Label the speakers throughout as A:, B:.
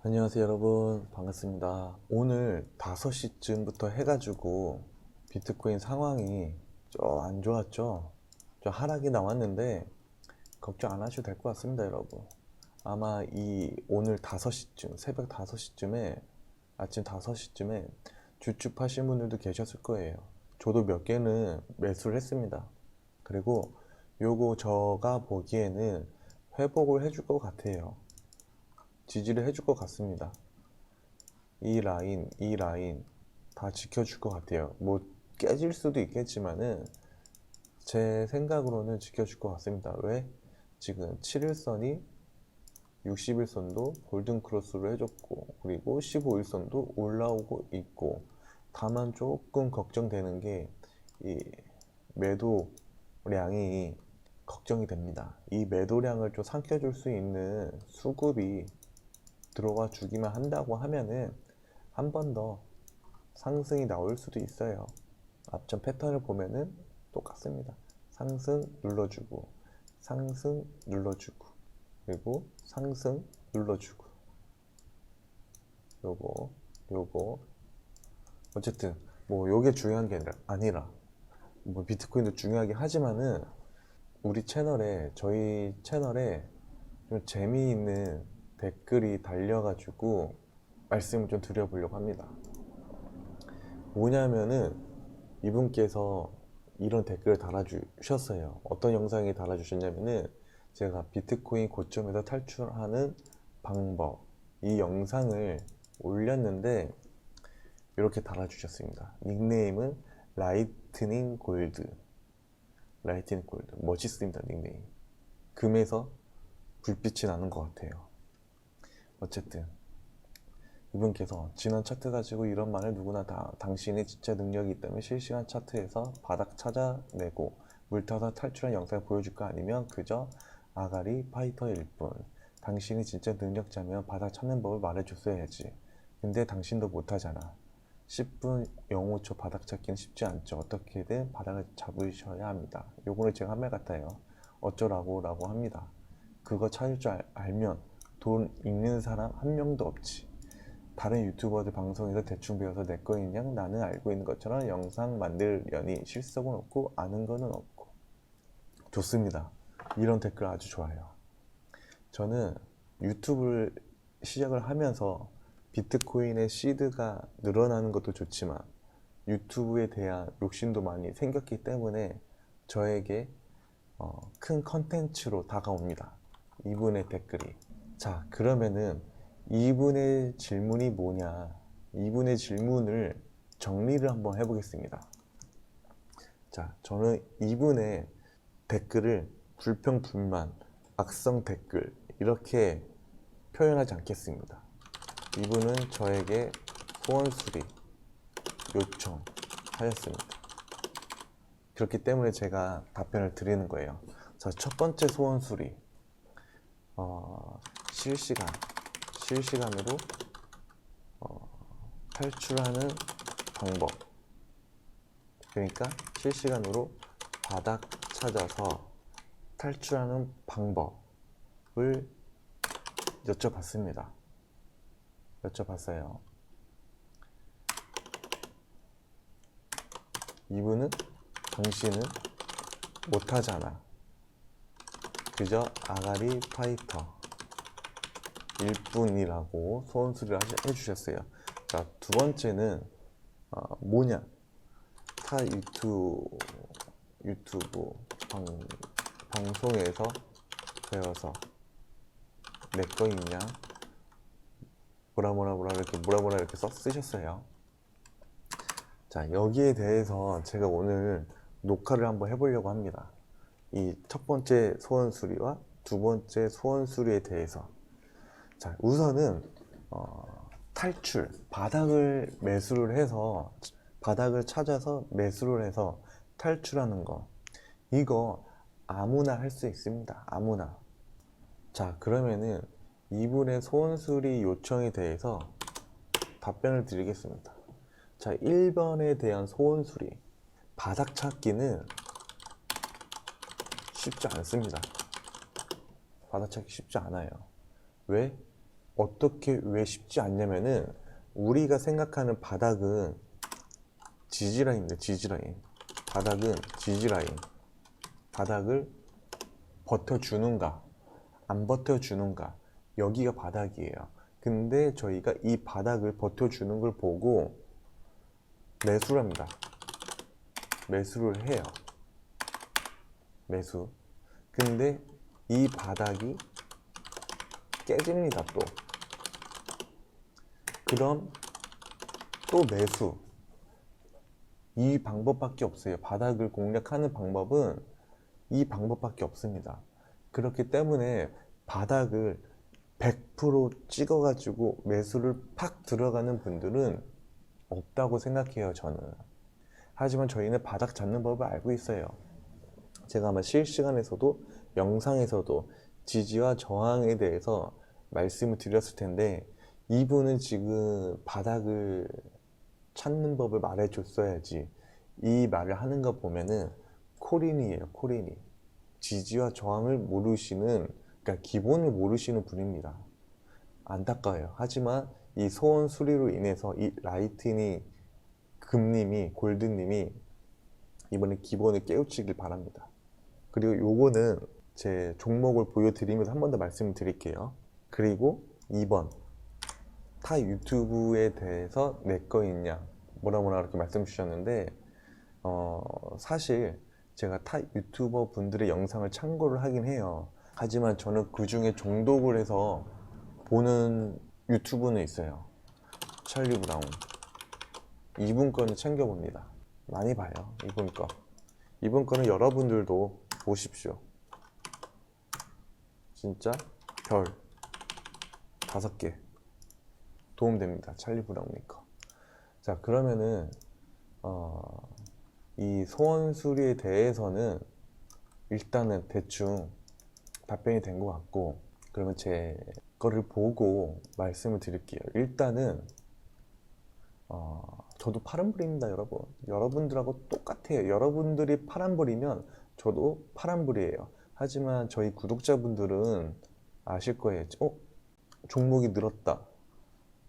A: 안녕하세요 여러분, 반갑습니다. 오늘 5시쯤부터 해가지고 비트코인 상황이 좀 안 좋았죠. 좀 하락이 나왔는데 걱정 안 하셔도 될 것 같습니다 여러분. 아마 이 오늘 5시쯤, 새벽 5시쯤에, 아침 5시쯤에 주축하신 분들도 계셨을 거예요. 저도 몇 개는 매수를 했습니다. 그리고 요거 제가 보기에는 회복을 해줄 것 같아요. 지지를 해줄 것 같습니다. 이 라인 다 지켜줄 것 같아요. 뭐 깨질 수도 있겠지만은 제 생각으로는 지켜줄 것 같습니다. 왜? 지금 7일선이 60일선도 골든 크로스를 해줬고, 그리고 15일선도 올라오고 있고, 다만 조금 걱정되는 게 이 매도량이 걱정이 됩니다. 이 매도량을 좀 삼켜줄 수 있는 수급이 들어와 주기만 한다고 하면은 한 번 더 상승이 나올 수도 있어요. 앞전 패턴을 보면은 똑같습니다. 상승 눌러주고, 상승 눌러주고, 그리고 상승 눌러주고, 요거 어쨌든 뭐 요게 중요한 게 아니라 뭐 비트코인도 중요하긴 하지만은 우리 채널에, 저희 채널에 좀 재미있는 댓글이 달려가지고 말씀을 좀 드려보려고 합니다. 뭐냐면은 이분께서 이런 댓글을 달아주셨어요. 어떤 영상에 달아주셨냐면은 제가 비트코인 고점에서 탈출하는 방법, 이 영상을 올렸는데 이렇게 달아주셨습니다. 닉네임은 라이트닝 골드. 라이트닝 골드 멋있습니다. 닉네임. 금에서 불빛이 나는 것 같아요. 어쨌든 이분께서 지난 차트 가지고 이런 말을 누구나 다 당신이 진짜 능력이 있다면 실시간 차트에서 바닥 찾아내고 물타서 탈출한 영상을 보여줄까, 아니면 그저 아가리 파이터일 뿐. 당신이 진짜 능력자면 바닥 찾는 법을 말해줬어야지. 근데 당신도 못하잖아. 10분 05초 바닥 찾기는 쉽지 않죠. 어떻게든 바닥을 잡으셔야 합니다. 요거는 제가 한 말 같아요. 어쩌라고 라고 합니다. 그거 찾을 줄 알면 돈 읽는 사람 한 명도 없지. 다른 유튜버들 방송에서 대충 배워서 내 거인 양 나는 알고 있는 것처럼 영상 만들려니 실속은 없고 아는 거는 없고. 좋습니다. 이런 댓글 아주 좋아요. 저는 유튜브를 시작을 하면서 비트코인의 시드가 늘어나는 것도 좋지만 유튜브에 대한 욕심도 많이 생겼기 때문에 저에게 큰 컨텐츠로 다가옵니다. 이분의 댓글이. 자, 그러면은 이분의 질문이 뭐냐, 이분의 질문을 정리를 한번 해보겠습니다. 자, 저는 이분의 댓글을 불평, 불만, 악성 댓글 이렇게 표현하지 않겠습니다. 이분은 저에게 소원 수리 요청하였습니다. 그렇기 때문에 제가 답변을 드리는 거예요. 자, 첫 번째 소원 수리, 실시간으로 탈출하는 방법. 그러니까 실시간으로 바닥 찾아서 탈출하는 방법을 여쭤봤어요. 이분은 당신은 못하잖아. 그저 아가리 파이터 일뿐이라고 소원수리를 해주셨어요. 자, 두 번째는 뭐냐? 타 유튜브 방송에서 배워서 내 거 있냐? 뭐라 이렇게 쓰셨어요. 자, 여기에 대해서 제가 오늘 녹화를 한번 해보려고 합니다. 이 첫 번째 소원 수리와 두 번째 소원 수리에 대해서. 자, 우선은 탈출, 바닥을 찾아서 매수를 해서 탈출하는 거, 이거 아무나 할 수 있습니다. 아무나. 자, 그러면은 이분의 소원 수리 요청에 대해서 답변을 드리겠습니다. 자, 1번에 대한 소원 수리, 바닥 찾기는 쉽지 않습니다. 바닥 찾기 쉽지 않아요. 왜? 어떻게 왜 쉽지 않냐면은 우리가 생각하는 바닥은 지지라인입니다. 지지라인. 바닥은 지지라인. 바닥을 버텨주는가 안 버텨주는가, 여기가 바닥이에요. 근데 저희가 이 바닥을 버텨주는 걸 보고 매수를 합니다. 매수를 해요. 매수. 근데 이 바닥이 깨집니다. 또 그럼 또 매수. 이 방법밖에 없어요. 바닥을 공략하는 방법은 이 방법밖에 없습니다. 그렇기 때문에 바닥을 100% 찍어가지고 매수를 팍 들어가는 분들은 없다고 생각해요, 저는. 하지만 저희는 바닥 잡는 법을 알고 있어요. 제가 아마 실시간에서도 영상에서도 지지와 저항에 대해서 말씀을 드렸을 텐데, 이분은 지금 바닥을 찾는 법을 말해줬어야지 이 말을 하는 거 보면은 코린이에요. 코린이. 지지와 저항을 모르시는, 그러니까 기본을 모르시는 분입니다. 안타까워요. 하지만 이 소원 수리로 인해서 이 라이트닝 금님이, 골드님이 이번에 기본을 깨우치길 바랍니다. 그리고 요거는 제 종목을 보여드리면서 한 번 더 말씀을 드릴게요. 그리고 2번, 타 유튜브에 대해서 내 거 있냐 뭐라 이렇게 말씀 주셨는데, 사실 제가 타 유튜버 분들의 영상을 참고를 하긴 해요. 하지만 저는 그 중에 종독을 해서 보는 유튜브는 있어요. 찰리 브라운. 이분 거는 챙겨봅니다. 많이 봐요. 이분 거. 이분 거는 여러분들도 보십시오. 진짜 별 5개 도움됩니다. 찰리 브라운님 거. 자, 그러면은 이 소원 수리에 대해서는 일단은 대충 답변이 된 것 같고, 그러면 제 거를 보고 말씀을 드릴게요. 일단은 저도 파란불입니다, 여러분. 여러분들하고 똑같아요. 여러분들이 파란불이면 저도 파란불이에요. 하지만 저희 구독자분들은 아실 거예요. 종목이 늘었다,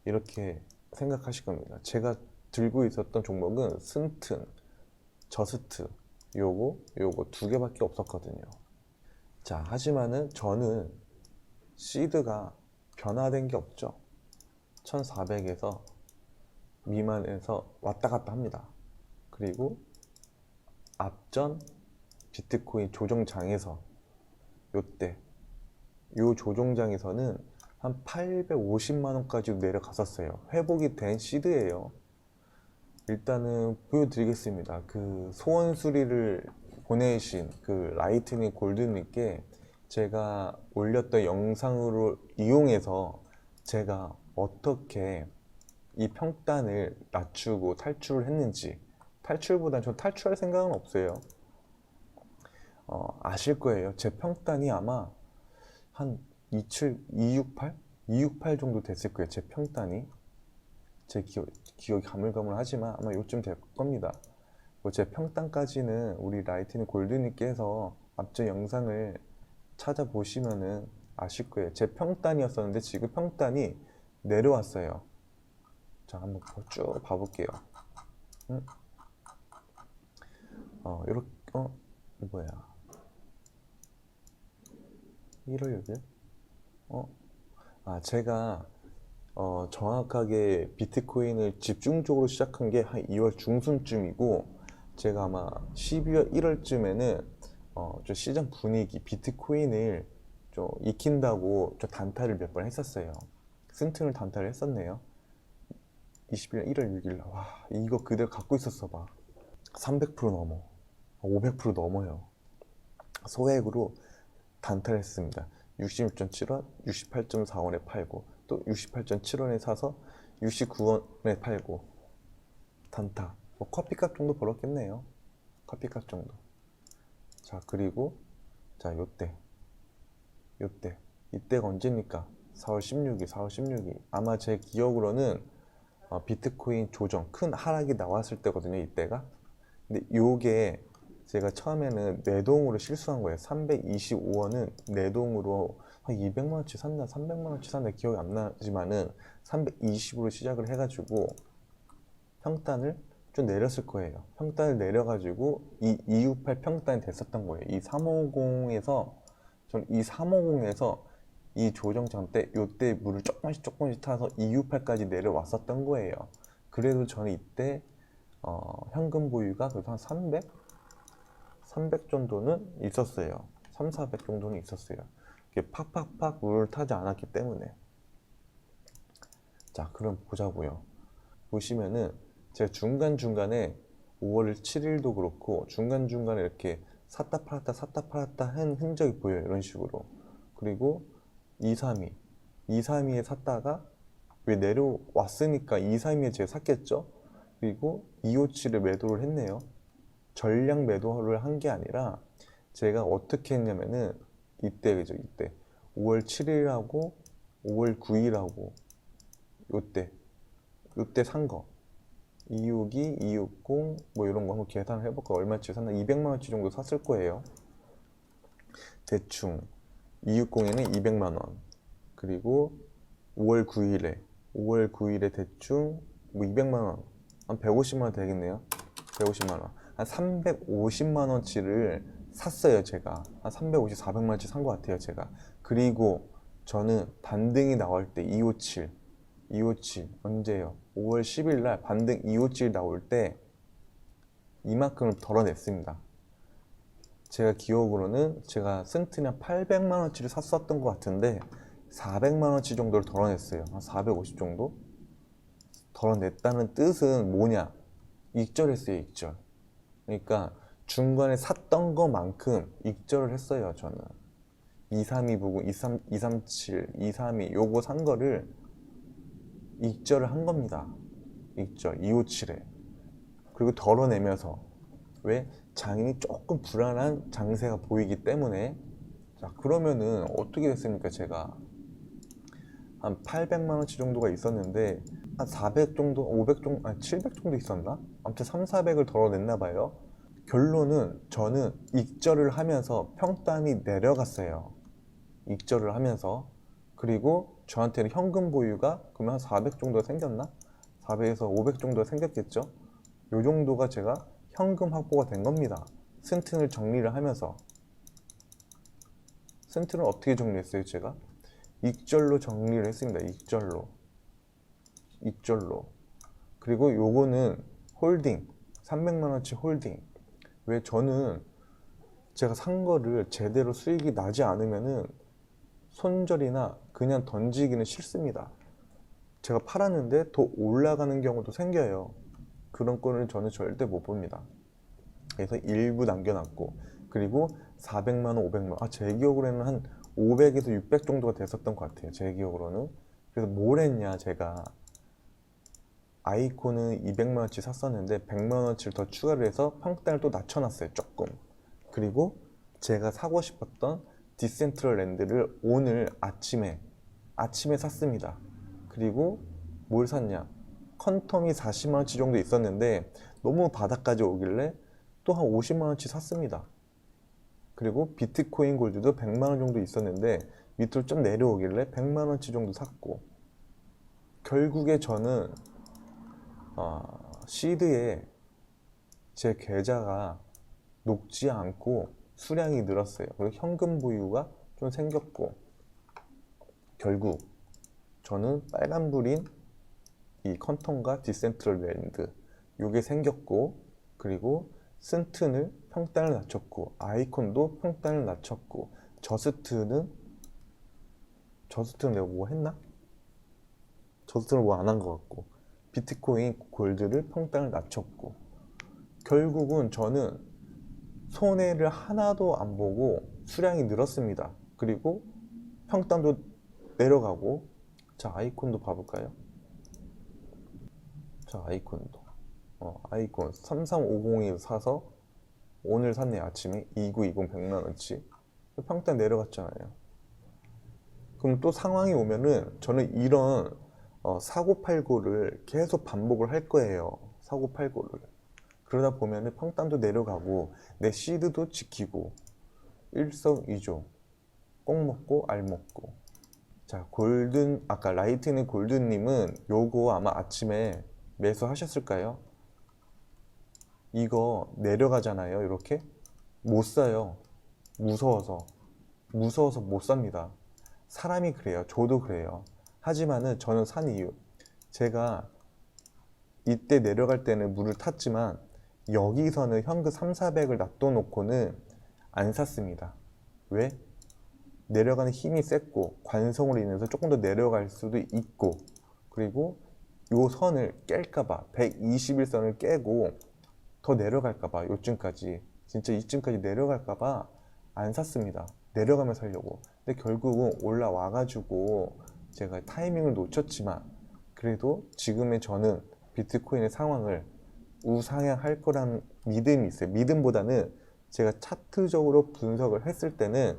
A: 이렇게 생각하실 겁니다. 제가 들고 있었던 종목은 승튼, 저스트, 요거 2개밖에 없었거든요. 자, 하지만은 저는 시드가 변화된 게 없죠. 1400에서 미만에서 왔다 갔다 합니다. 그리고 앞전 비트코인 조정장에서 요때 요 조정장에서는 한 850만 원까지 내려갔었어요. 회복이 된 시드예요. 일단은 보여드리겠습니다. 그 소원 수리를 보내신 그 라이트닝 골드님께 제가 올렸던 영상으로 이용해서 제가 어떻게 이 평단을 낮추고 탈출을 했는지, 탈출보단 전 탈출할 생각은 없어요. 아실 거예요. 제 평단이 아마 한 268? 268 정도 됐을 거예요. 제 평단이. 제 기억이 가물가물하지만 아마 요쯤 될 겁니다. 제 평단까지는 우리 라이트닝 골드님께서 앞전 영상을 찾아보시면은 아실 거예요. 제 평단이었었는데 지금 평단이 내려왔어요. 자, 한번 쭉 봐볼게요. 이렇게, 뭐야. 1월 6일? 제가 정확하게 비트코인을 집중적으로 시작한 게 한 2월 중순쯤이고, 제가 아마 12월 1월쯤에는 좀 시장 분위기, 비트코인을 좀 익힌다고 좀 단타를 몇 번 했었어요. 승튼을 단타를 했었네요. 21년 1월 6일. 와, 이거 그대로 갖고 있었어 봐. 300% 넘어. 500% 넘어요. 소액으로 단타를 했습니다. 66.7원, 68.4원에 팔고, 또 68.7원에 사서 69원에 팔고. 단타. 커피값 정도 벌었겠네요. 커피값 정도. 자, 그리고 자, 요때 이때가 언제입니까? 4월 16일. 아마 제 기억으로는 비트코인 조정 큰 하락이 나왔을 때거든요, 이때가. 근데 요게 제가 처음에는 내동으로 실수한 거예요. 325원은 내동으로 한 200만 원치 샀나 300만 원치 샀나 기억이 안 나지만은 320으로 시작을 해가지고 평단을 좀 내렸을 거예요. 평단을 내려가지고 이 268 평단이 됐었던 거예요. 이 350에서 저는 이 350에서 이 조정장 때 요때 물을 조금씩 타서 268까지 내려왔었던 거예요. 그래도 저는 이때 현금 보유가 그래도 한 300 정도는 있었어요. 3, 400 정도는 있었어요. 이게 팍팍팍 물을 타지 않았기 때문에. 자, 그럼 보자고요. 보시면은 제가 중간중간에 5월 7일도 그렇고 중간중간에 이렇게 샀다 팔았다 한 흔적이 보여요. 이런 식으로. 그리고 232에 샀다가 왜 내려왔으니까 232에 제가 샀겠죠. 그리고 257에 매도를 했네요. 전량 매도를 한 게 아니라 제가 어떻게 했냐면은 이때 그죠, 이때 5월 7일하고 5월 9일하고 요때 산 거 262, 260 뭐 이런 거 한번 계산을 해볼까. 얼마치 샀나? 200만 원치 정도 샀을 거예요. 대충 260에는 200만 원. 그리고 5월 9일에 대충 뭐 200만 원, 한 150만 원 되겠네요. 150만 원. 한 350만 원치를 샀어요, 제가. 한 350, 400만 원치 산 것 같아요, 제가. 그리고 저는 반등이 나올 때 257 언제요? 5월 10일 날 반등 257 나올 때 이만큼을 덜어냈습니다. 제가 기억으로는 제가 센트나 800만 원치를 샀었던 것 같은데 400만 원치 정도를 덜어냈어요. 한 450 정도? 덜어냈다는 뜻은 뭐냐? 익절했어요, 익절. 그러니까 중간에 샀던 것만큼 익절을 했어요, 저는. 232 부분, 237, 232 요거 산 거를 익절을 한 겁니다. 익절, 257에. 그리고 덜어내면서 왜? 장인이 조금 불안한 장세가 보이기 때문에. 자, 그러면은 어떻게 됐습니까? 제가 한 800만 원치 정도가 있었는데 한 400 정도, 500 정도, 아니 700 정도 있었나? 아무튼 3, 400을 덜어냈나 봐요. 결론은 저는 익절을 하면서 평단이 내려갔어요. 익절을 하면서. 그리고 저한테는 현금 보유가 그러면 한 400 정도가 생겼나? 400에서 500 정도가 생겼겠죠? 요 정도가 제가 현금 확보가 된 겁니다. 스틴을 정리를 하면서. 스틴을 어떻게 정리했어요, 제가? 익절로 정리를 했습니다. 익절로. 그리고 요거는 홀딩, 300만 원치 홀딩. 왜? 저는 제가 산 거를 제대로 수익이 나지 않으면은 손절이나 그냥 던지기는 싫습니다. 제가 팔았는데 더 올라가는 경우도 생겨요. 그런 거는 저는 절대 못 봅니다. 그래서 일부 남겨놨고, 그리고 400만 원, 500만 원, 제 기억으로는 한 500에서 600 정도가 됐었던 것 같아요. 제 기억으로는. 그래서 뭘 했냐, 제가 아이콘은 200만 원치 샀었는데 100만 원치를 더 추가를 해서 평단을 또 낮춰놨어요, 조금. 그리고 제가 사고 싶었던 디센트럴랜드를 오늘 아침에 샀습니다. 그리고 뭘 샀냐, 퀀텀이 40만 원치 정도 있었는데 너무 바닥까지 오길래 또 한 50만 원치 샀습니다. 그리고 비트코인 골드도 100만 원 정도 있었는데 밑으로 좀 내려오길래 100만 원치 정도 샀고, 결국에 저는 시드에 제 계좌가 녹지 않고 수량이 늘었어요. 그리고 현금 보유가 좀 생겼고, 결국 저는 빨간불인 이 컨텀과 디센트럴랜드 요게 생겼고, 그리고 스튼을 평단을 낮췄고, 아이콘도 평단을 낮췄고, 저스트는 내가 뭐 했나? 저스트는 뭐 안 한 것 같고, 비트코인 골드를 평단을 낮췄고, 결국은 저는 손해를 하나도 안 보고 수량이 늘었습니다. 그리고 평단도 내려가고. 자, 아이콘도 봐볼까요? 자, 아이콘도 아이콘 3350에 사서 오늘 샀네. 아침에 2920 100만원치 평단 내려갔잖아요. 그럼 또 상황이 오면은 저는 이런 사고팔고를 계속 반복을 할 거예요. 사고팔고를. 그러다 보면은 평단도 내려가고 내 시드도 지키고 일석이조. 꼭 먹고 알 먹고. 자, 골든, 아까 라이트닝 골든님은 요거 아마 아침에 매수하셨을까요? 이거 내려가잖아요. 이렇게 못 사요. 무서워서. 무서워서 못 삽니다. 사람이 그래요. 저도 그래요. 하지만은 저는 산 이유, 제가 이때 내려갈 때는 물을 탔지만 여기서는 현금 3, 400을 놔둬놓고는 안 샀습니다. 왜? 내려가는 힘이 셌고 관성으로 인해서 조금 더 내려갈 수도 있고, 그리고 요 선을 깰까봐 121선을 깨고 더 내려갈까봐, 요쯤까지 진짜 이쯤까지 내려갈까봐 안 샀습니다. 내려가면 살려고. 근데 결국은 올라와가지고 제가 타이밍을 놓쳤지만 그래도 지금의 저는 비트코인의 상황을 우상향할 거라는 믿음이 있어요. 믿음보다는 제가 차트적으로 분석을 했을 때는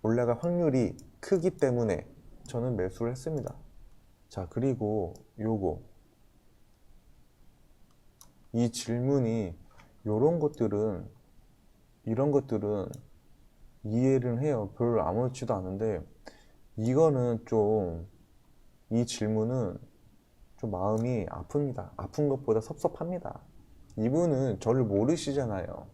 A: 올라갈 확률이 크기 때문에 저는 매수를 했습니다. 자, 그리고 요거, 이 질문이, 이런 것들은 이해를 해요. 별로 아무렇지도 않은데 이거는 좀, 이 질문은 좀 마음이 아픕니다. 아픈 것보다 섭섭합니다. 이분은 저를 모르시잖아요.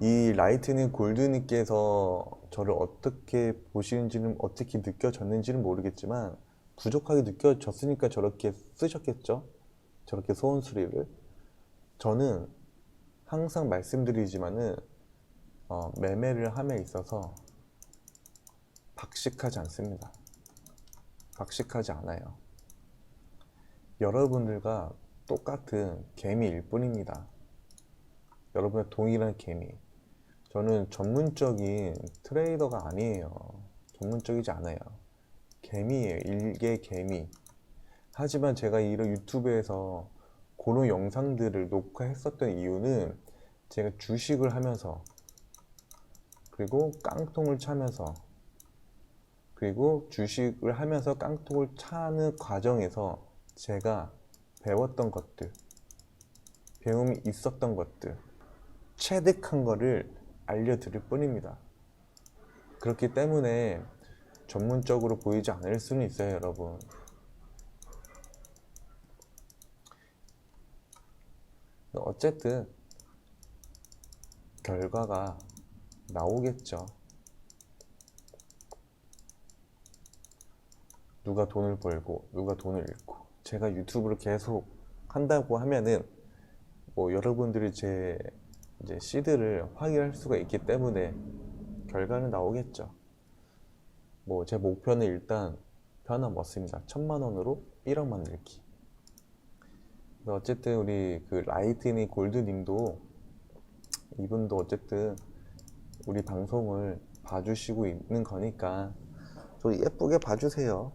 A: 이 라이트닝 골드님께서 저를 어떻게 보시는지는, 어떻게 느껴졌는지는 모르겠지만 부족하게 느껴졌으니까 저렇게 쓰셨겠죠? 저렇게 소원수리를. 저는 항상 말씀드리지만은 매매를 함에 있어서 박식하지 않습니다. 박식하지 않아요. 여러분들과 똑같은 개미일 뿐입니다. 여러분의 동일한 개미. 저는 전문적인 트레이더가 아니에요. 전문적이지 않아요. 개미예요. 일개 개미. 하지만 제가 이런 유튜브에서 그런 영상들을 녹화했었던 이유는 제가 주식을 하면서, 그리고 깡통을 차면서, 그리고 주식을 하면서 깡통을 차는 과정에서 제가 배웠던 것들, 배움이 있었던 것들, 체득한 거를 알려드릴 뿐입니다. 그렇기 때문에 전문적으로 보이지 않을 수는 있어요, 여러분. 어쨌든 결과가 나오겠죠. 누가 돈을 벌고 누가 돈을 잃고. 제가 유튜브를 계속 한다고 하면은 뭐 여러분들이 제 이제 시드를 확인할 수가 있기 때문에 결과는 나오겠죠. 뭐 제 목표는 일단 변함없습니다. 1000만원으로 1억 만들기. 어쨌든 우리 그 라이트닝 골드님도, 이분도 어쨌든 우리 방송을 봐주시고 있는 거니까 좀 예쁘게 봐주세요.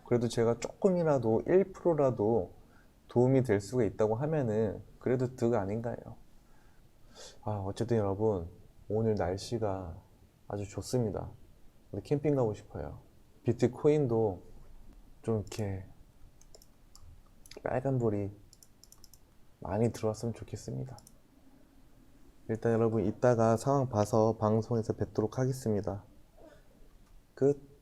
A: 그래도 제가 조금이라도 1%라도 도움이 될 수가 있다고 하면은 그래도 득 아닌가요? 어쨌든 여러분, 오늘 날씨가 아주 좋습니다. 캠핑 가고 싶어요. 비트코인도 좀 이렇게 빨간불이 많이 들어왔으면 좋겠습니다. 일단 여러분, 이따가 상황 봐서 방송에서 뵙도록 하겠습니다. 끝.